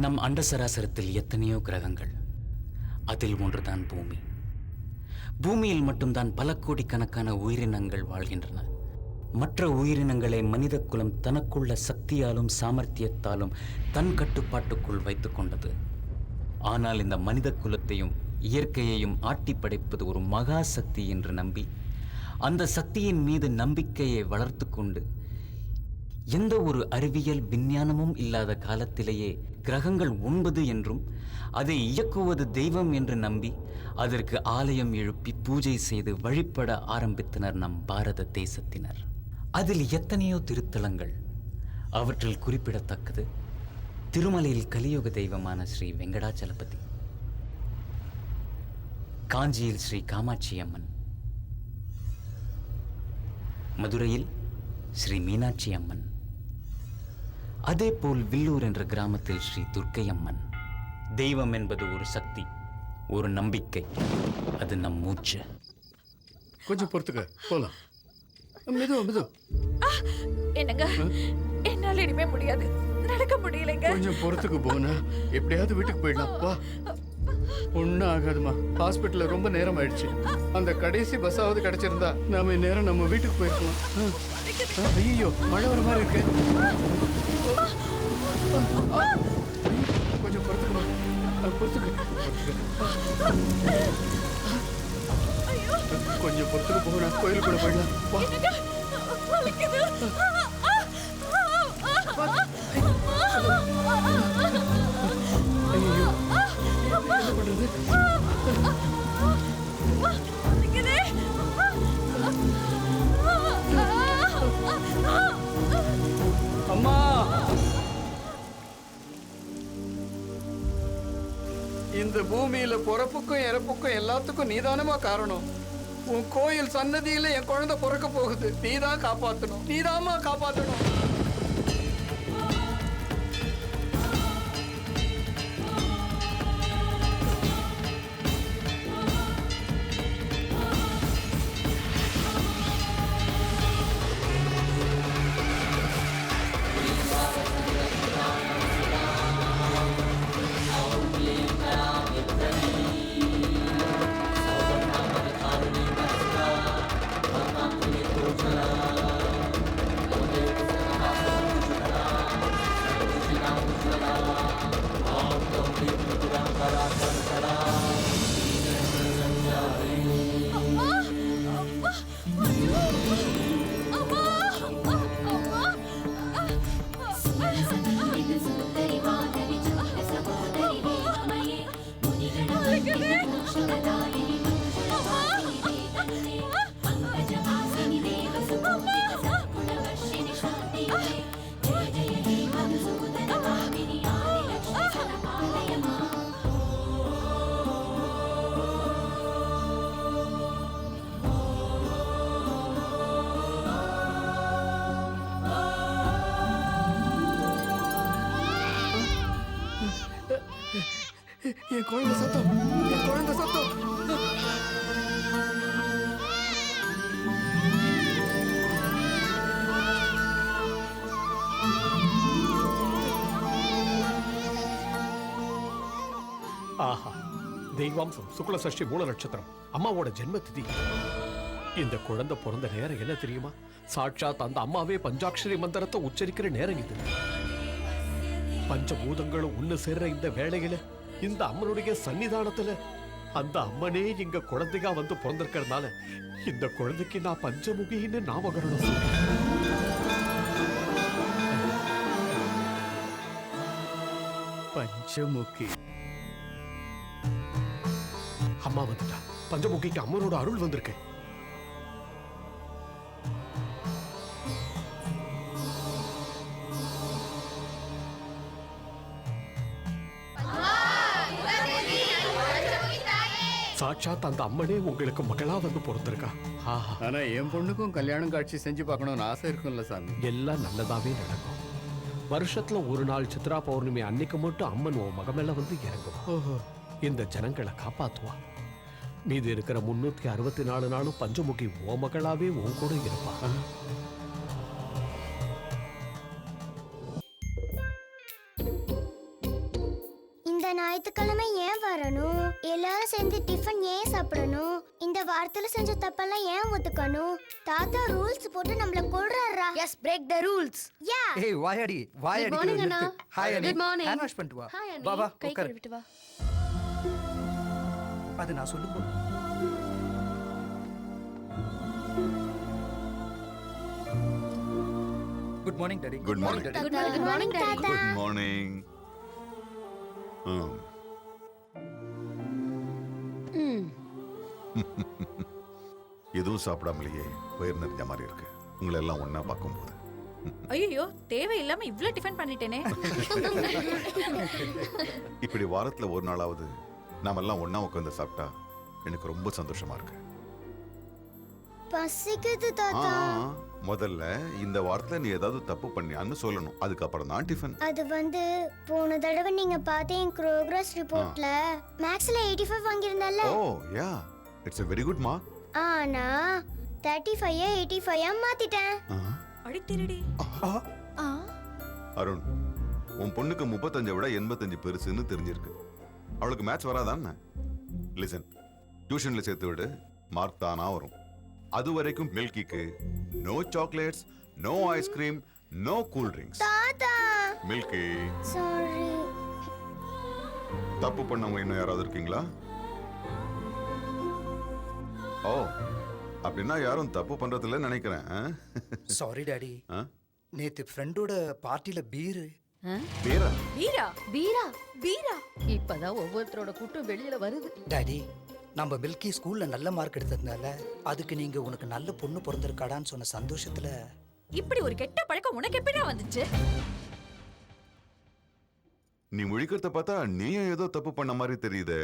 நம் அண்ட சராசரத்தில் எத்தனையோ கிரகங்கள். அதில் ஒன்றுதான் பூமி. பூமியில் மட்டும்தான் பல கோடிக்கணக்கான உயிரினங்கள் வாழ்கின்றன. மற்ற உயிரினங்களை மனித குலம் தனக்குள்ள சக்தியாலும் சாமர்த்தியத்தாலும் தன் கட்டுப்பாட்டுக்குள் வைத்துக் கொண்டது. ஆனால் இந்த மனித குலத்தையும் இயற்கையையும் ஆட்டி படைப்பது ஒரு மகா சக்தி என்று நம்பி அந்த சக்தியின் மீது நம்பிக்கையை வளர்த்து கொண்டு எந்த ஒரு அறிவியல் விஞ்ஞானமும் இல்லாத காலத்திலேயே கிரகங்கள் 9 என்றும் அதை இயக்குவது தெய்வம் என்று நம்பி அதற்கு ஆலயம் எழுப்பி பூஜை செய்து வழிபட ஆரம்பித்தனர் நம் பாரத தேசத்தினர். அதில் எத்தனையோ திருத்தலங்கள். அவற்றில் குறிப்பிடத்தக்கது திருமலையில் கலியுக தெய்வமான ஸ்ரீ வெங்கடாச்சலபதி, காஞ்சியில் ஸ்ரீ காமாட்சி அம்மன், மதுரையில் ஸ்ரீ மீனாட்சி அம்மன், அதேபோல் வில்லூர் என்ற கிராமத்தில் ஸ்ரீ துர்க்கை அம்மன். தெய்வம் என்பது ஒரு சக்தி, ஒரு நம்பிக்கை. அது நம் மூச்சு. கொஞ்சம் பொறுத்துக்க, போலாம். மெது என்னங்க, என்னால இனிமே முடியாது, நடக்க முடியலைங்க. கொஞ்சம் பொறுத்துக்கு போனா எப்படியாவது வீட்டுக்கு போயிடலாம். வா, ஒன்னும் ஆகாதுமா. ஹாஸ்பிட்டல்ல ரொம்ப நேரம் ஆயிடுச்சு. அந்த கடைசி பஸ்ஸாவது கிடைச்சிருந்தா நாம இந்நேரம் நம்ம வீட்டுக்கு போயிருக்கலாம். ஐயோ, மழை வர மாதிரி இருக்கு. கொஞ்சம் பொறுத்துக்குமா, கொஞ்சம் பொறுத்துக்கு போனா கோயிலுக்குள்ள போயிடலாம். வா. ஐயோ, என்ன பண்றது? அம்மா, இந்த பூமியில பிறப்புக்கும் இறப்புக்கும் எல்லாத்துக்கும் நீதானமா காரணம். உன் கோயில் சன்னதியில என் குழந்தை பிறக்க போகுது. நீதான் காப்பாத்தணும், நீதாமா காப்பாத்தணும். என் குழந்தை சத்தம், என் குழந்தை சத்தம். ஆஹா, தெய்வாம்சம் சுக்ல சஷ்டி மூல நட்சத்திரம், அம்மாவோட ஜென்ம திதி. இந்த குழந்தை பிறந்த நேரம் என்ன தெரியுமா? சாட்சாத் அந்த அம்மாவே பஞ்சாட்சரி மந்திரத்தை உச்சரிக்கிற நேரம் இது. பஞ்சபூதங்களும் ஒண்ணு சேர்ற இந்த வேளையில இந்த அம்மனுடைய சன்னிதானத்துல அந்த அம்மனே இங்க குழந்தையா வந்து பிறந்திருக்கிறதுனால இந்த குழந்தைக்கு நான் பஞ்சமுகின்னு நாமகரணம். பஞ்சமுகி அம்மா வந்துட்டா. பஞ்சமுகிக்கு அம்மனோட அருள் வந்திருக்கு. சாட்சாத் அந்த அம்மனே உங்களுக்கு மகளா வந்து பிறந்திருக்கா. ஆனா என் பொண்ணுக்கும் கல்யாணம் காட்சி செஞ்சு பார்க்கணும்னு ஆசை இருக்கும்ல சாமி. எல்லாம் நல்லதாவே நடக்கும். வருஷத்துல ஒரு நாள் சித்ரா பௌர்ணமி அன்னைக்கு மட்டும் அம்மன் உன் மகமெல்லாம் வந்து இறங்குவா. இந்த ஜனங்களை காப்பாத்துவா. மீது இருக்கிற 364 நாளும் பஞ்சமுகி ஓ மகளாவே உன் கூட இருப்பா. இந்த ஞாயிற்றுக்கிழமை ஏன் வரணும்? எல்லாரும் சேர்ந்து டிஃபன் ஏன் சாப்பிடணும்? இந்த வாரத்துல செஞ்ச தப்பெல்லாம் ஏன் ஒத்துக்கணும்? தாத்தா ரூல்ஸ் போட்டு நம்மள கொல்றாரா? Yes break the rules. Yeah. ஏய் வாயாடி வாயாடி morning, அண்ணா. ஹாய் அண்ணி Good morning. ஹேண்ட் வாஷ் பண்ணிட்டு வா ஹாய் அண்ணி. வா வா கை உட்காரு கழுவிட்டு வா. அது நான் சொல்லும்போது good morning daddy Good morning. Daddy Good morning, Daddy. தாத்தா. Good morning. எதுவும் சாப்பிடாமலேயே வயிறு நிறைஞ்ச மாதிரி இருக்கு உங்களை எல்லாம் ஒண்ணா பார்க்கும்போது. ஐயோ தேவையில்லாம இவ்ளோ டிஃபன் பண்ணிட்டேனே. இப்படி வாரத்துல ஒரு நாளாவது நாம எல்லாம் ஒண்ணா உட்காந்து சாப்பிட்டா எனக்கு ரொம்ப சந்தோஷமா இருக்கு. பசிக்குது ஆ, தாத்தா. முதல்ல இந்த வாரத்துல நீ ஏதாவது தப்பு பண்ணியான்னு சொல்லணும், அதுக்கப்புறம் தான் டிஃபன். அது வந்து போன தடவை நீங்க பார்த்த என் ப்ரோக்ரஸ் ரிப்போர்ட்ல மேக்ஸ்ல 85 வாங்கியிருந்தல்ல. Oh yeah, it's a very good mark. ஆனா 35 85 மாத்திட்டேன். அடி திருடி. ஆ அருண், உன் பொண்ணுக்கு 35 விட 85 பெருசுன்னு தெரிஞ்சிருக்கு. அவளுக்கு மேட்ச் வராதான்னு லிசன், டியூஷன்ல சேர்த்து விடு, மார்க் தானா வரும். அது வரைக்கும் மில்கிக்கு no chocolates, no ice cream, no cool drinks. தாத்தா. Milky, sorry. தப்பு பண்ணவங்க இன்னும் யாராவது இருக்கீங்களா? ஓ, அப்படின்னா யாரும் தப்பு பண்றதில்ல நினைக்கிறேன். சாரி டாடி ஆ? நேத்து ஃப்ரெண்டோட பார்ட்டில பீர் பேரா? வீரா பீரா வீரா. இப்பதான் ஒவ்வொருத்தரோட கூட்டம் வெளியில வருது. டாடி நம்ம மில்கி ஸ்கூல்ல நல்ல மார்க் எடுத்ததுனால அதுக்கு நீங்க உனக்கு நல்ல பொண்ணு பிறந்திருக்காடான்னு சொன்ன சந்தோஷத்துல இப்படி ஒரு கெட்ட பழக்கம் உனக்கு எப்படிடா வந்துச்சு? நீ முழிக்கிறத பார்த்தா நீயும் ஏதோ தப்பு பண்ண மாதிரி தெரியுதே.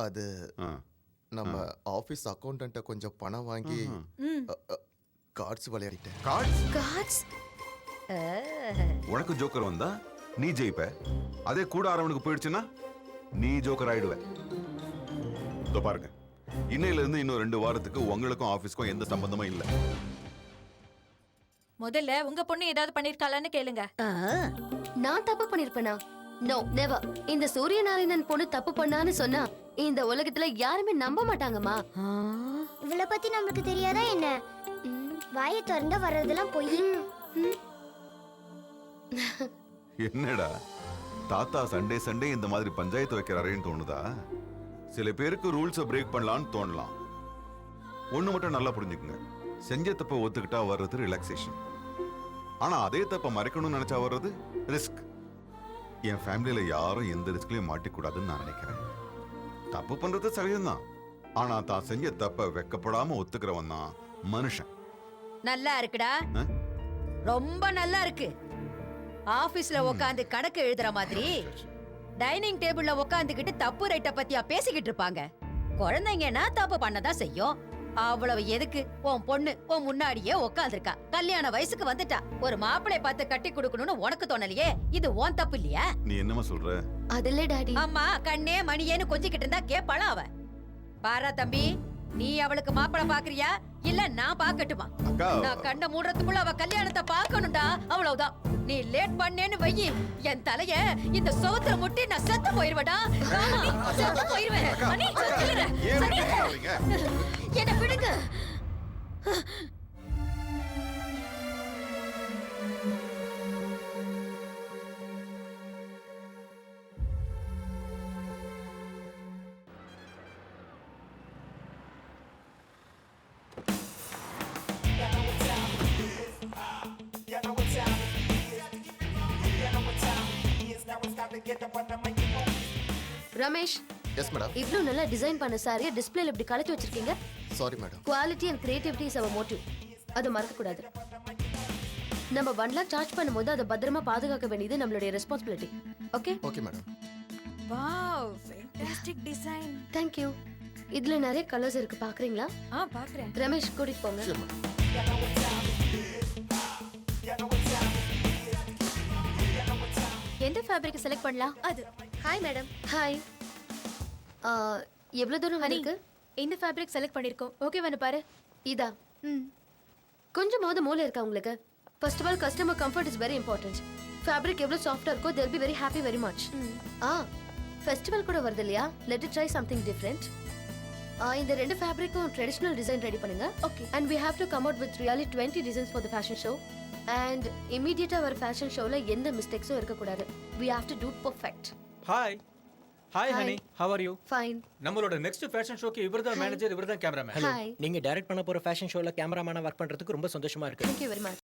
அது ஆ. நம்ம ஆபீஸ் அக்கௌண்டன்ட்ட கொஞ்சம் பணம் வாங்கி கார்ட்ஸ் விளையாடிட்டேன். கார்ட்ஸ்? காட்ஸ். உனக்கு ஜோக்கர் வந்தா நீ ஜெயிப்ப, அதே கூட ஆரவனுக்கு போயிடுச்சுன்னா நீ ஜோக்கர் ஆயிடுவ. இதோ பாருங்க, இன்னையில இருந்து இன்னும் 2 வாரத்துக்கு உங்களுக்கும் ஆபீஸ்க்கும் எந்த சம்பந்தமும் இல்ல. முதல்ல உங்க பொண்ணு ஏதாவது பண்ணிருக்காளான்னு கேளுங்க. நான் தப்பு பண்ணிருப்பேனா? No never. இந்த சூரியநாராயணன் பொண்ணு தப்பு பண்ணான்னு சொன்னா இந்த உலகத்துல யாருமே நம்ப மாட்டாங்கம்மா. இவள பத்தி நமக்கு தெரியாதா என்ன? வாயை திறந்தா வர்றதெல்லாம் போய். என்னடா தாத்தா சண்டே சண்டே இந்த மாதிரி பஞ்சாயத்து வைக்கிறாரேன்னு தோணுதா? சில பேருக்கு ரூல்ஸை பிரேக் பண்ணலான்னு தோணலாம். ஒண்ணு மட்டும் நல்லா புரிஞ்சுக்குங்க, செஞ்ச தப்ப ஒத்துக்கிட்டா வர்றது ரிலாக்ஸேஷன், ஆனா அதே தப்ப மறைக்கணும்னு நினைச்சா வர்றது ரிஸ்க். என் ஃபேமிலியில யாரும் எந்த ரிஸ்க்லயும் மாட்டிக்கூடாதுன்னு நான் நினைக்கிறேன். தப்பு பண்றது சகஜம்தான், ஆனா தான் செஞ்ச தப்ப வெக்கப்படாம ஒத்துக்கிறவன் தான் மனுஷன். நல்லா இருக்குடா, ஆ? ரொம்ப நல்லா இருக்கு. ஆபீஸ்ல உட்காந்து கணக்கு எழுதுற மாதிரி டைனிங் டேபிள்ல உட்காந்துக்கிட்டு தப்பு ரைட்ட பத்தியா பேசிக்கிட்டு இருப்பாங்க. குழந்தைங்கன்னா தப்பு பண்ணதான் செய்யும். அவ்வளவு எதுக்கு? உன் பொண்ணு உன் முன்னாடியே உட்காந்துருக்கா, கல்யாண வயசுக்கு வந்துட்டா. ஒரு மாப்பிளை பார்த்து கட்டி கொடுக்கணும்னு உனக்கு தோணலையே, இது உன் தப்பு இல்லையா? நீ என்னமா சொல்ற? அதில்ல டாடி. அம்மா கண்ணே மணியேன்னு கொஞ்சிக்கிட்டு இருந்தா கேப்பாளா அவ? பாரா தம்பி, நீ அவளுக்கு மாப்பிளை பாக்குறியா இல்ல நான் பாக்கட்டுமா? அக்கா, நான் கண்ண மூடுறதுக்குள்ள அவ கல்யாணத்தை பார்க்கணும்டா, அவ்வளவுதான். நீ லேட் பண்ணேன்னு வையி, என் தலைய இந்த சோத்துல முட்டி நான் செத்து போயிருவேடா. செத்து போயிருவேன். அண்ணி, சொல்லிடுறேன். ஏன் அண்ணி, இப்படி பண்றீங்க? என்னை விடுங்க. Ramesh, yes madam. இவ்ளோ நல்லா டிசைன் பண்ண சாரியை டிஸ்ப்ளேல இப்படி கலட்டி வச்சிருக்கீங்க. Sorry madam. Quality and creativity is our motive. அதை மறக்க கூடாது. நம்ம பண்டலா சார்ஜ் பண்ணும்போது அதை பத்திரமா பாதுகாக்க வேண்டியது நம்மளுடைய responsibility. Okay? Okay madam. Wow, fantastic design. Thank you. இதுல நிறைய கலர்ஸ் இருக்கு, பாக்குறீங்களா? பாக்குறேன். ரமேஷ் கூட்டிட்டு போங்க. சரி மேடம். எந்த ஃபேப்ரிக் செலக்ட் பண்ணலாம்? அது. Hi madam. ஹாய். எவ்வளவு தூரம் இருக்கு? இந்த ஃபேப்ரிக் செலக்ட் பண்ணிருக்கோம். ஓகே வந்து பாரு. இதா. கொஞ்சமாவது மூளை இருக்கா உங்களுக்கு? First of all customer comfort is very important. Fabric எவ்வளவு சாஃப்ட்டா இருக்கோ they'll be very happy very much. Festival கூட வருது இல்லையா? Let it try something different. இந்த ரெண்டு ஃபேப்ரிக்கும் ட்ரெடிஷனல் டிசைன் ரெடி பண்ணுங்க. Okay. And we have to come out with really 20 designs for the fashion show. And immediately வர fashion ஷோல எந்த மிஸ்டேக்ஸும் இருக்க கூடாது. We have to do perfect. Hi hi honey, how are you? Fine. நம்மளோட next fashion ஷோக்கு இவர்தான் manager, இவர்தான் cameraman. Hi. நீங்க டைரக்ட் பண்ண போற ஃபேஷன் ஷோல கேமராமேனா ஒர்க் பண்றதுக்கு ரொம்ப சந்தோஷமா இருக்கு. Thank you very much.